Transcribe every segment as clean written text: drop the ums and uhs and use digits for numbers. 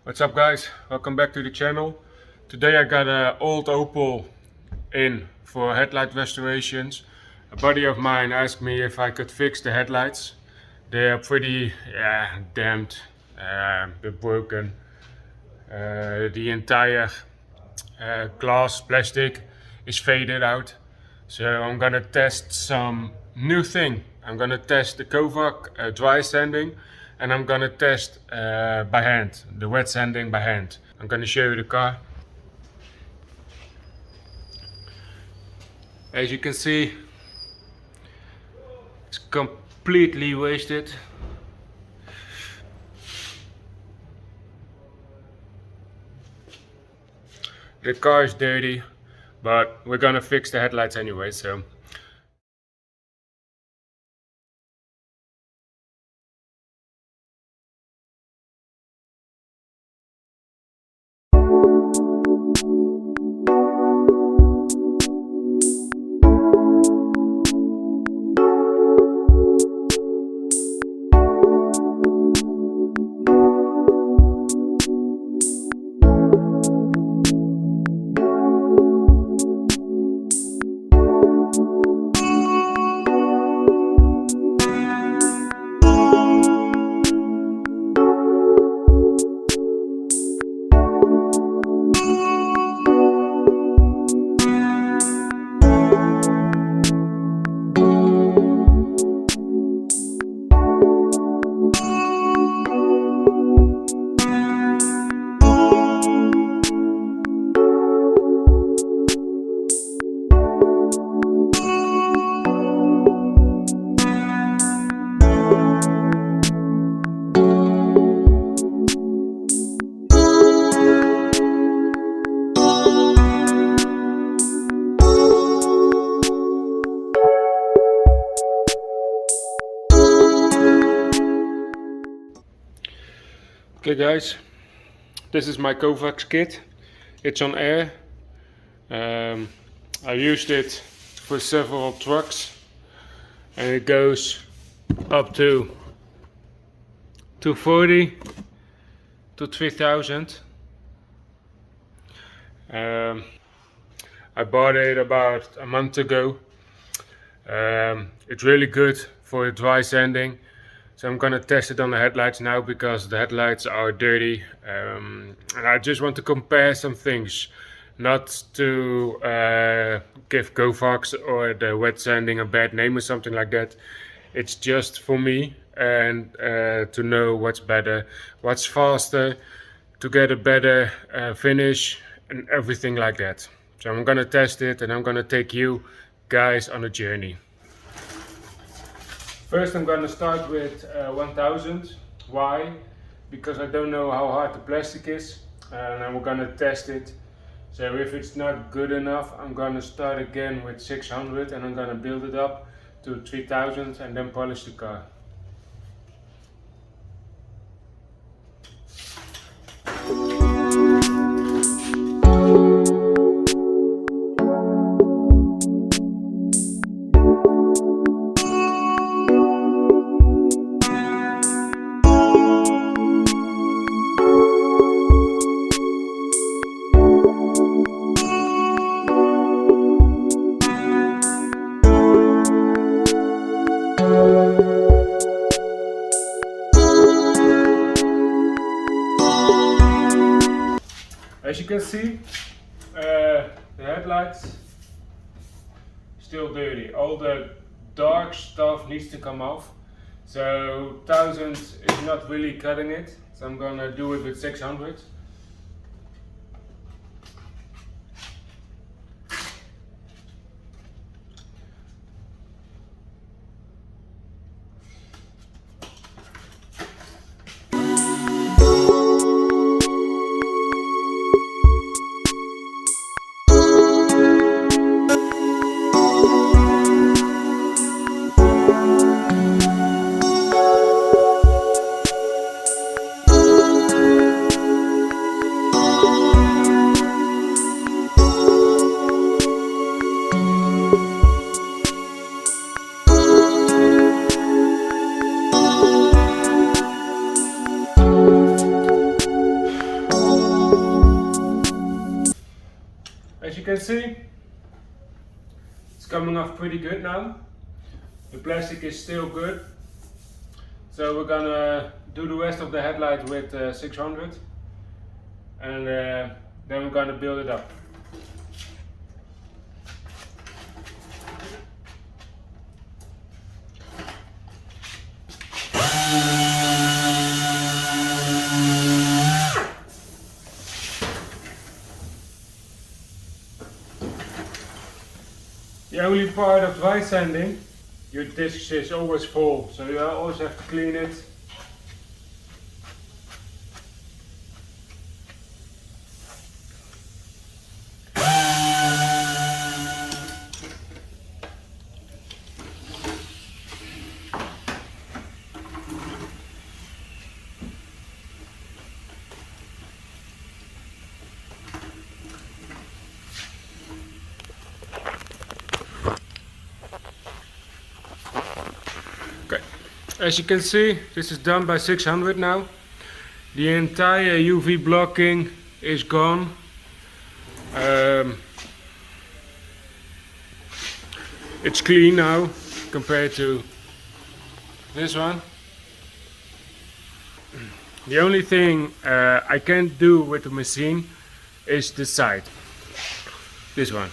What's up guys, welcome back to the channel. Today I got an old Opel in for headlight restorations. A buddy of mine asked me if I could fix the headlights. They are pretty damped, they're broken. The entire glass plastic is faded out. So I'm gonna test some new thing. I'm gonna test the Kovax dry sanding, and I'm gonna test by hand, the wet sanding by hand. I'm gonna show you the car. As you can see, it's completely wasted. The car is dirty, but we're gonna fix the headlights anyway, so. Okay guys, this is my Kovax kit. It's on air. I used it for several trucks and it goes up to 240 to 3000. I bought it about a month ago. It's really good for dry sanding. So I'm gonna test it on the headlights now because the headlights are dirty, and I just want to compare some things, not to give Kovax or the wet sanding a bad name or something like that. It's just for me and to know what's better, what's faster, to get a better finish and everything like that. So I'm gonna test it and I'm gonna take you guys on a journey. First I'm gonna start with 1000. Why? Because I don't know how hard the plastic is and I'm gonna test it. So if it's not good enough, I'm gonna start again with 600 and I'm gonna build it up to 3000 and then polish the car. As you can see, the headlights still dirty. All the dark stuff needs to come off. So 1000 is not really cutting it. So I'm gonna do it with 600. can see, it's coming off pretty good now. The plastic is still good. So we're gonna do the rest of the headlight with 600 and then we're gonna build it up. The only part of dry sanding, your disc is always full, so you always have to clean it. As you can see, this is done by 600 now. The entire UV blocking is gone. It's clean now compared to this one. The only thing I can't do with the machine is the side. This one.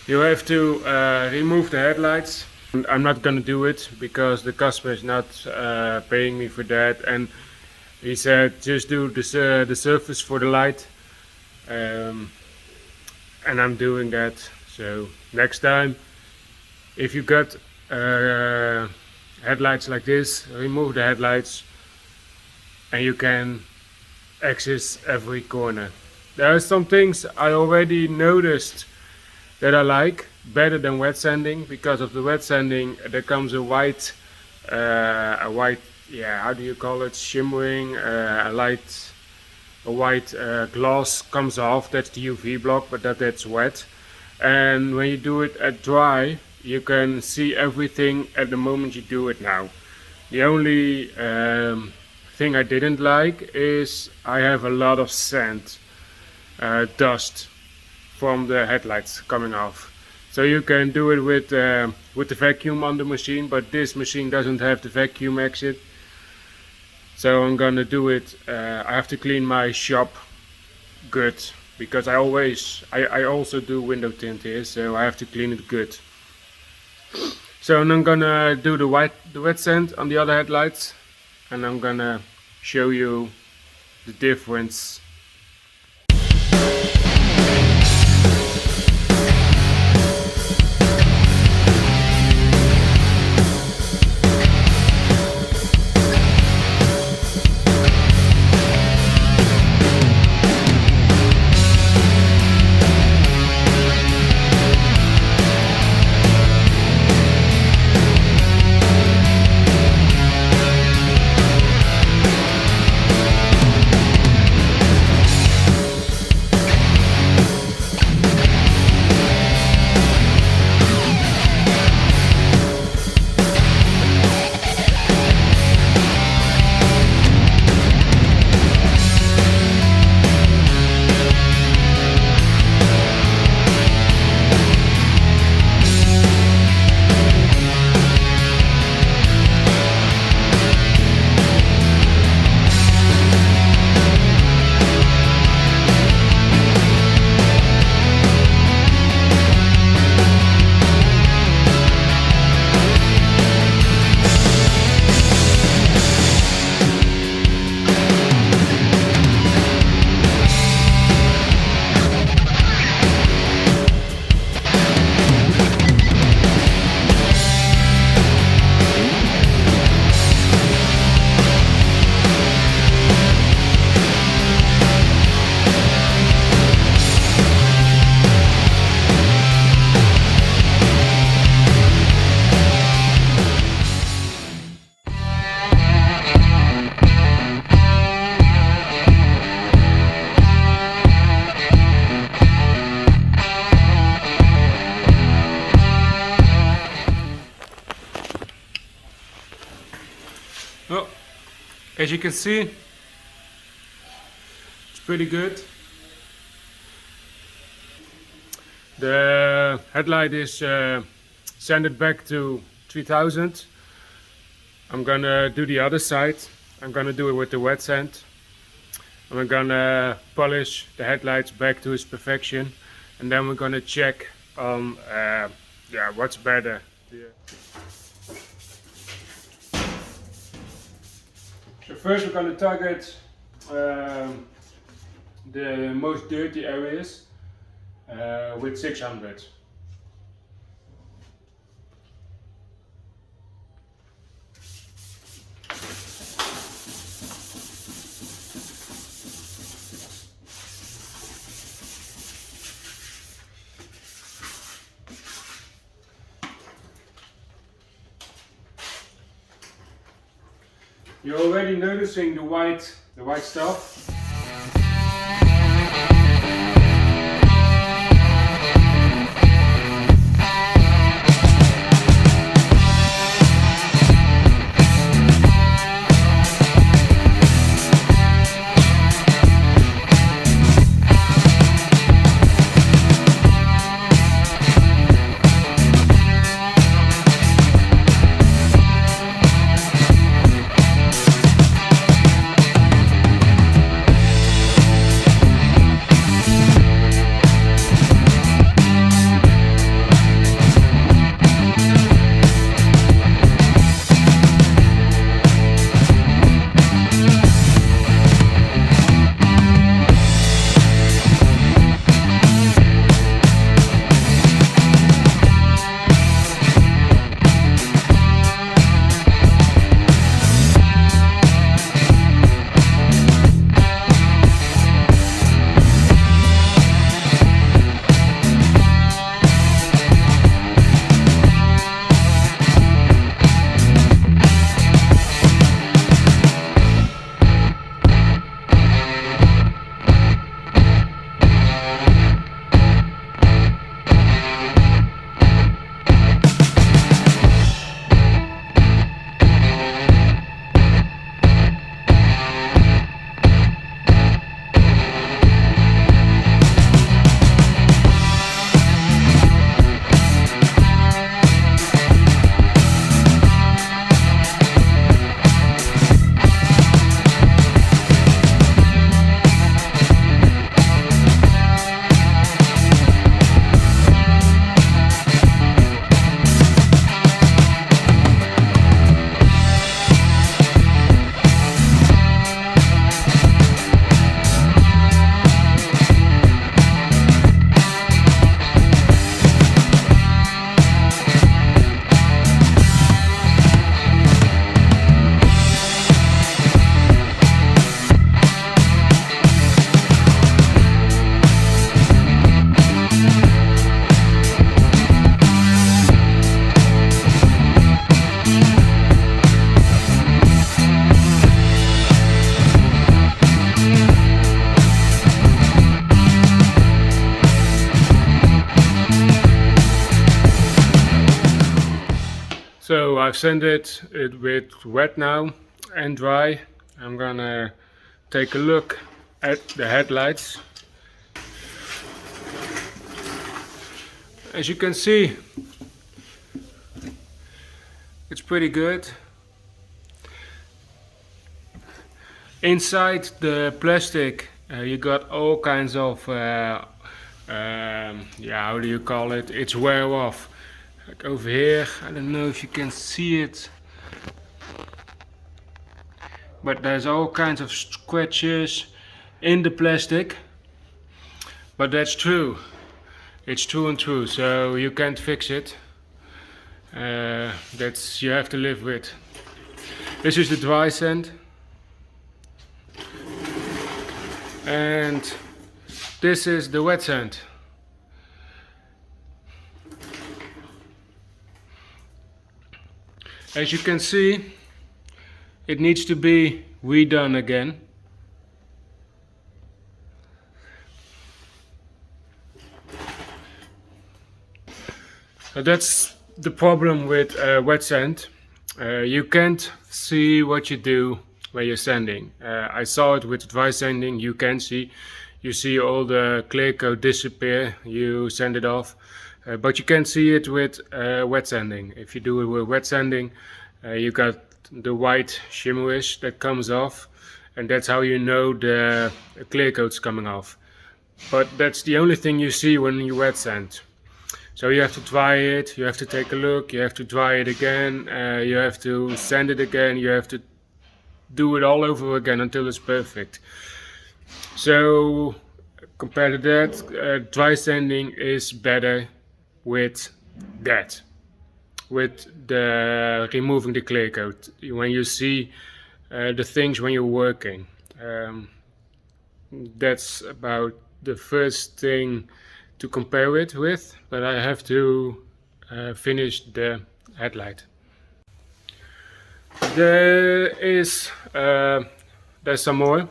You have to remove the headlights. I'm not gonna do it because the customer is not paying me for that, and he said just do the surface for the light, and I'm doing that. So next time, if you got headlights like this, remove the headlights and you can access every corner. There are some things I already noticed that I like better than wet sanding. Because of the wet sanding, there comes a white, yeah, how do you call it, shimmering, a white gloss comes off. That's the UV block, but that's wet. And when you do it at dry, you can see everything at the moment you do it now. The only thing I didn't like is I have a lot of sand, dust from the headlights coming off. So you can do it with the vacuum on the machine, but this machine doesn't have the vacuum exit. So I'm gonna do it. I have to clean my shop good because I also do window tint here, so I have to clean it good. So I'm gonna do the wet sand on the other headlights, and I'm gonna show you the difference. Well, as you can see, it's pretty good. The headlight is sanded back to 3000. I'm gonna do the other side. I'm gonna do it with the wet sand. I'm gonna polish the headlights back to its perfection, and then we're gonna check on what's better. So first we're gonna target the most dirty areas with 600. You're already noticing the white stuff. So I've sanded it with wet now and dry. I'm gonna take a look at the headlights. As you can see, it's pretty good. Inside the plastic you got all kinds of how do you call it? It's wear off. Like over here, I don't know if you can see it, but there's all kinds of scratches in the plastic. But that's true. It's true and true, so you can't fix it. You have to live with. This is the dry sand, and this is the wet sand. As you can see, it needs to be redone again. That's the problem with wet sand. You can't see what you do when you're sanding. I saw it with dry sanding. You can see. you see all the clear coat disappear, you sand it off. But you can see it with wet sanding. If you do it with wet sanding, you got the white shimmerish that comes off, and that's how you know the clear coat's coming off. But that's the only thing you see when you wet sand. So you have to dry it, you have to take a look, you have to dry it again, you have to sand it again, you have to do it all over again until it's perfect. So compared to that, dry sanding is better with that, with the removing the clear coat. When you see the things when you're working, that's about the first thing to compare it with, but I have to finish the headlight. There's some more.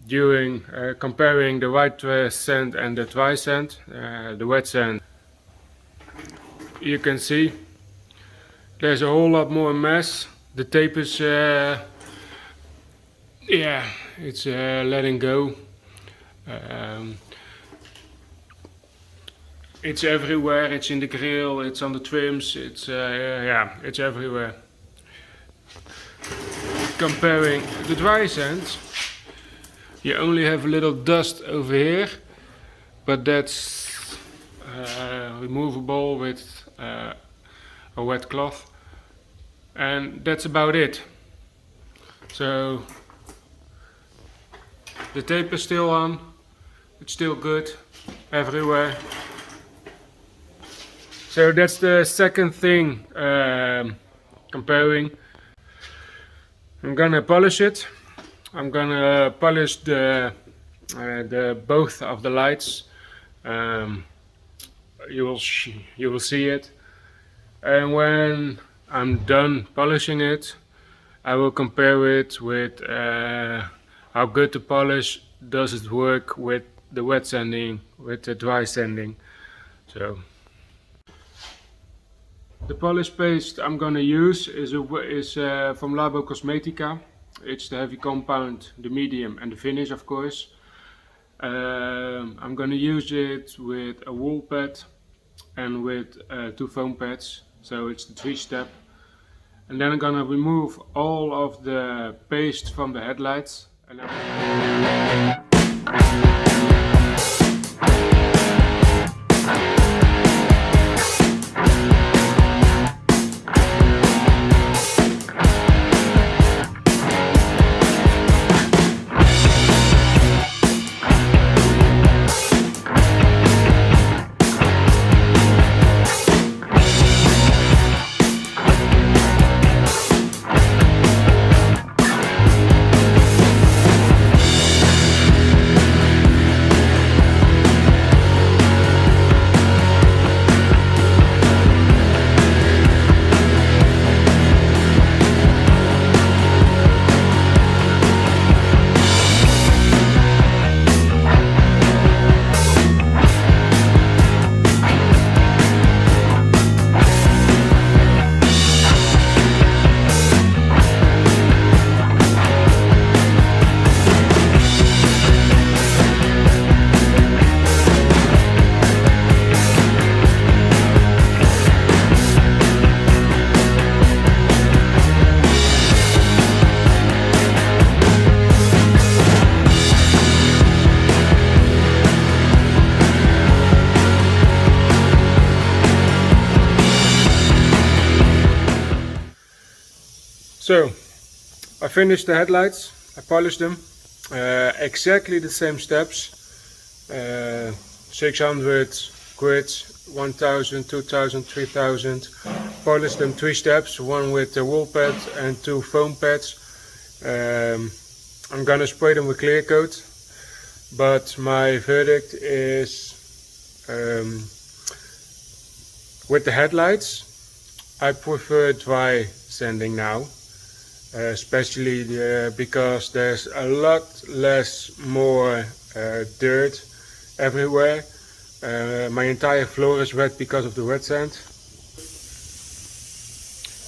During comparing the wet sand and the dry sand, the wet sand, you can see there's a whole lot more mess. The tape is, it's letting go. It's everywhere. It's in the grill. It's on the trims. It's it's everywhere. Comparing the dry sand, you only have a little dust over here, but that's removable with a wet cloth, and that's about it. So the tape is still on, it's still good everywhere. So that's the second thing comparing. I'm gonna polish it. I'm gonna polish the both of the lights. You will see it, and when I'm done polishing it, I will compare it with how good the polish does it work with the wet sanding, with the dry sanding. So the polish paste I'm gonna use is from Labo Cosmetica. It's the heavy compound, the medium, and the finish, of course. I'm gonna use it with a wool pad and with 2 foam pads, so it's the 3-step. And then I'm gonna remove all of the paste from the headlights. And so I finished the headlights, I polished them, exactly the same steps, 600 grids, 1000, 2000, 3000, polished them 3 steps, one with the wool pad and 2 foam pads. I'm gonna spray them with clear coat, but my verdict is with the headlights I prefer dry sanding now. Especially because there's a lot more dirt everywhere. My entire floor is wet because of the wet sand.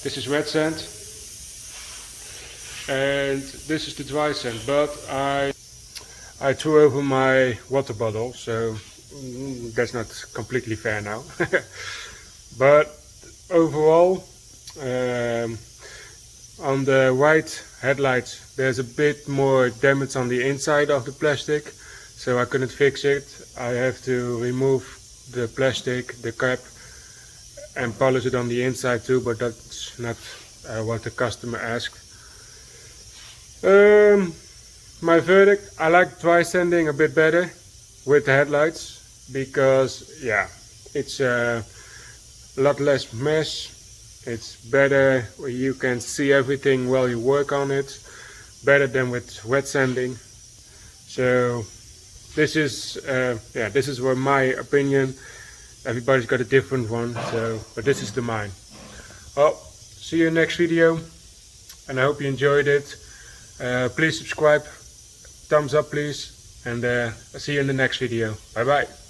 This is wet sand and this is the dry sand, but I threw over my water bottle, so that's not completely fair now. But overall, on the white headlights there's a bit more damage on the inside of the plastic, so I couldn't fix it. I have to remove the plastic, the cap, and polish it on the inside too, but that's not what the customer asked. My verdict, I like Drysanding a bit better with the headlights, because yeah, it's a lot less mess. It's better, you can see everything while you work on it, better than with wet sanding. So this is where my opinion. Everybody's got a different one, so but this is the mine. Well, see you next video, and I hope you enjoyed it. Please subscribe, thumbs up please, and I'll see you in the next video. Bye bye.